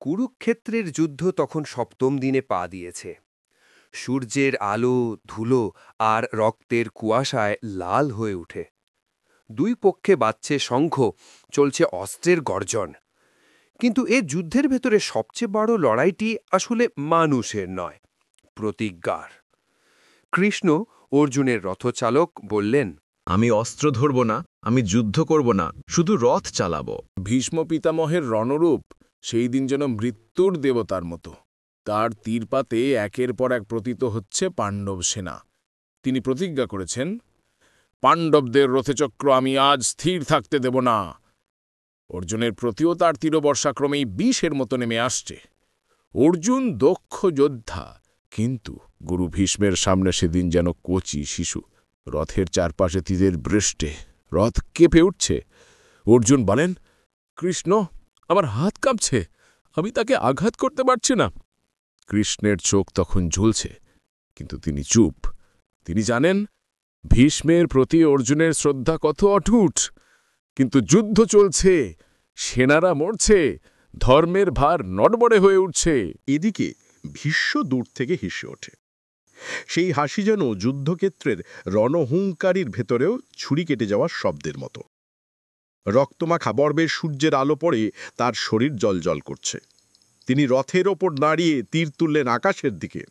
কুরুক্ষেত্রের যুদ্ধ তখন সপ্তম দিনে পা দিয়েছে। সূর্যের আলো, ধুলো আর রক্তের কুয়াশায় লাল হয়ে উঠে। দুই পক্ষে বাজছে শঙ্খ, চলছে অস্ত্রের গর্জন। কিন্তু এ যুদ্ধের ভেতরে সবচেয়ে বড় লড়াইটি আসলে মানুষের নয়, প্রতিজ্ঞার। কৃষ্ণ অর্জুনের রথচালক বললেন, আমি অস্ত্র ধরব না, আমি যুদ্ধ করব না, শুধু রথ চালাবো। ভীষ্ম পিতামহের রণরূপ সেই দিন যেন মৃত্যুর দেবতার মতো। তার তীরপাতে একের পর এক প্রতীত হচ্ছে পাণ্ডব সেনা। তিনি প্রতিজ্ঞা করেছেন, পাণ্ডবদের রথচক্র আমি আজ স্থির থাকতে দেব না। অর্জুনের প্রতিও তার তীরবর্ষাক্রমেই বিষের মতো নেমে আসছে। অর্জুন দক্ষ যোদ্ধা, কিন্তু গুরু ভীষ্মের সামনে সেদিন যেন কচি শিশু। রথের চারপাশে তীরের বৃষ্টে রথ কেঁপে উঠছে। অর্জুন বলেন, কৃষ্ণ, আমার হাত কাঁপছে, আমি তাকে আঘাত করতে পারছি না। কৃষ্ণের চোখ তখন ঝুলছে, কিন্তু তিনি চুপ। তিনি জানেন ভীষ্মের প্রতি অর্জুনের শ্রদ্ধা কত অটুট। কিন্তু যুদ্ধ চলছে, সেনারা মরছে, ধর্মের ভার নড়বড়ে হয়ে উঠছে। এদিকে ভীষ্ম দূর থেকে হেসে ওঠে। সেই হাসি যেন যুদ্ধক্ষেত্রের রণহুঙ্কারীর ভেতরেও ছুরি কেটে যাওয়ার শব্দের মতো। রক্তমাখা বর্বের সূর্যের আলো পড়ে তার শরীর জ্বলজ্বল করছে। তিনি রথের ওপর দাঁড়িয়ে তীর তুললেন আকাশের দিকে।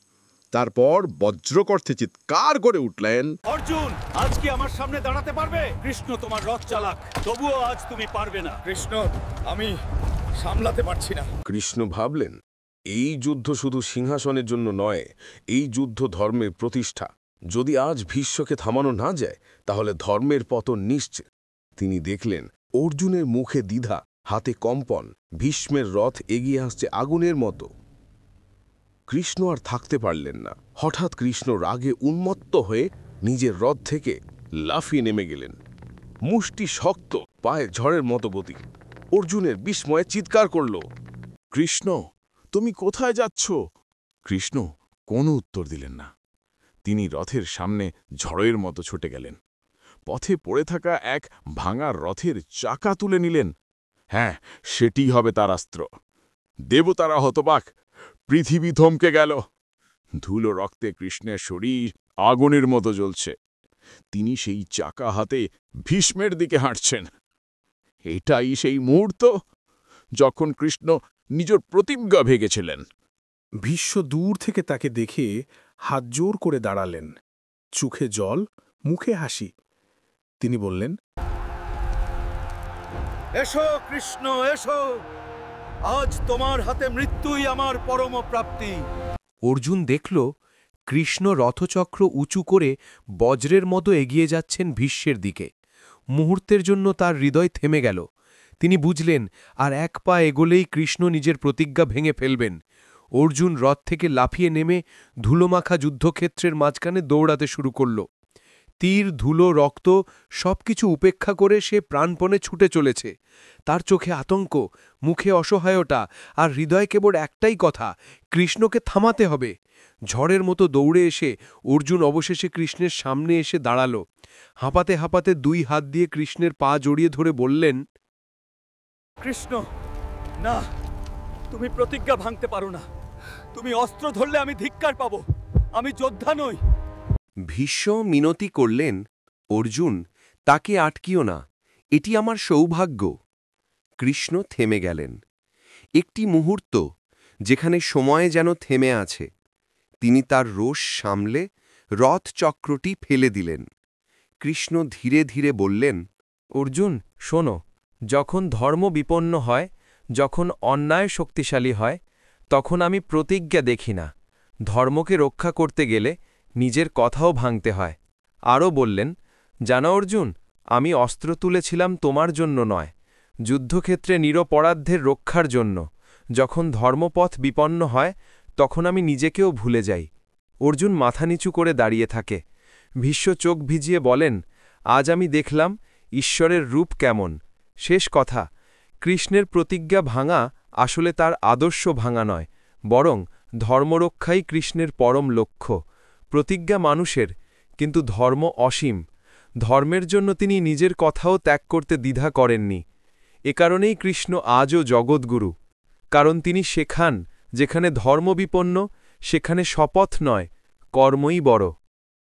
তারপর বজ্রকর্থে চিৎকার করে উঠলেন, অর্জুন, আজ কি আমার সামনে দাঁড়াতে পারবে? কৃষ্ণ তোমার রথ চালাক, তবুও আজ তুমি পারবে না। কৃষ্ণ, আমি সামলাতে পারছি না। কৃষ্ণ ভাবলেন, এই যুদ্ধ শুধু সিংহাসনের জন্য নয়, এই যুদ্ধ ধর্মের প্রতিষ্ঠা। যদি আজ ভীষ্মকে থামানো না যায়, তাহলে ধর্মের পতন নিশ্চিত। তিনি দেখলেন অর্জুনের মুখে দ্বিধা, হাতে কম্পন, ভীষ্মের রথ এগিয়ে আসছে আগুনের মতো। কৃষ্ণ আর থাকতে পারলেন না। হঠাৎ কৃষ্ণ রাগে উন্মত্ত হয়ে নিজের রথ থেকে লাফিয়ে নেমে গেলেন। মুষ্টি শক্ত, পায়ে ঝড়ের মতো গতি। অর্জুনের বিস্ময়ে চিৎকার করল, কৃষ্ণ, তুমি কোথায় যাচ্ছ? কৃষ্ণ কোনো উত্তর দিলেন না। তিনি রথের সামনে ঝড়ের মতো ছুটে গেলেন। পথে পড়ে থাকা এক ভাঙা রথের চাকা তুলে নিলেন। হ্যাঁ, সেটিই হবে তার অস্ত্র। দেবতারা হতবাক, পৃথিবী থমকে গেল। ধুলো রক্তে কৃষ্ণের শরীর আগুনের মতো জ্বলছে। তিনি সেই চাকা হাতে ভীষ্মের দিকে হাঁটছেন। এটাই সেই মুহূর্ত যখন কৃষ্ণ নিজের প্রতিজ্ঞা ভেঙেছিলেন। ভীষ্ম দূর থেকে তাকে দেখে হাত জোর করে দাঁড়ালেন, চোখে জল, মুখে হাসি। তিনি বললেন, এসো কৃষ্ণ, এসো, আজ তোমার হাতে মৃত্যুই আমার পরম প্রাপ্তি। অর্জুন দেখল কৃষ্ণ রথচক্র উঁচু করে বজ্রের মতো এগিয়ে যাচ্ছেন ভীষ্মের দিকে। মুহূর্তের জন্য তার হৃদয় থেমে গেল। তিনি বুঝলেন আর এক পা এগোলেই কৃষ্ণ নিজের প্রতিজ্ঞা ভেঙে ফেলবেন। অর্জুন রথ থেকে লাফিয়ে নেমে ধুলোমাখা যুদ্ধক্ষেত্রের মাঝখানে দৌড়াতে শুরু করল। তীর, ধুলো, রক্ত সবকিছু উপেক্ষা করে সে প্রাণপণে ছুটে চলেছে। তার চোখে আতঙ্ক, মুখে অসহায়তা, আর হৃদয়ে কেবল একটাই কথা, কৃষ্ণকে থামাতে হবে। ঝড়ের মতো দৌড়ে এসে অর্জুন অবশেষে কৃষ্ণের সামনে এসে দাঁড়াল। হাঁপাতে হাঁপাতে দুই হাত দিয়ে কৃষ্ণের পা জড়িয়ে ধরে বললেন, কৃষ্ণ, না, তুমি প্রতিজ্ঞা ভাঙতে পারো না। তুমি অস্ত্র ধরলে আমি ধিক্কার পাব, আমি যোদ্ধা নই। ভীষ্ম মিনতি করলেন, অর্জুন, তাকে আটকিও না, এটি আমার সৌভাগ্য। কৃষ্ণ থেমে গেলেন। একটি মুহূর্ত যেখানে সময় যেন থেমে আছে। তিনি তার রোষ সামলে রথ চক্রটি ফেলে দিলেন। কৃষ্ণ ধীরে ধীরে বললেন, অর্জুন, শোনো, যখন ধর্ম বিপন্ন হয়, যখন অন্যায় শক্তিশালী হয়, তখন আমি প্রতিজ্ঞা দেখি না। ধর্মকে রক্ষা করতে গেলে নিজের কথাও ভাঙতে হয়। আরও বললেন, জানো অর্জুন, আমি অস্ত্র তুলেছিলাম তোমার জন্য নয়, যুদ্ধক্ষেত্রে নিরপরাধের রক্ষার জন্য। যখন ধর্মপথ বিপন্ন হয়, তখন আমি নিজেকেও ভুলে যাই। অর্জুন মাথা নিচু করে দাঁড়িয়ে থাকে। ভীষ্ম চোখ ভিজিয়ে বলেন, আজ আমি দেখলাম ঈশ্বরের রূপ কেমন। শেষ কথা, কৃষ্ণের প্রতিজ্ঞা ভাঙা আসলে তার আদর্শ ভাঙা নয়, বরং ধর্মরক্ষাই কৃষ্ণের পরম লক্ষ্য। প্রতিজ্ঞা মানুষের, কিন্তু ধর্ম অসীম। ধর্মের জন্য তিনি নিজের কথাও ত্যাগ করতে দ্বিধা করেননি। এ কারণেই কৃষ্ণ আজও জগৎগুরু। কারণ তিনি শেখান যেখানে ধর্ম বিপন্ন সেখানে শপথ নয় কর্মই বড়।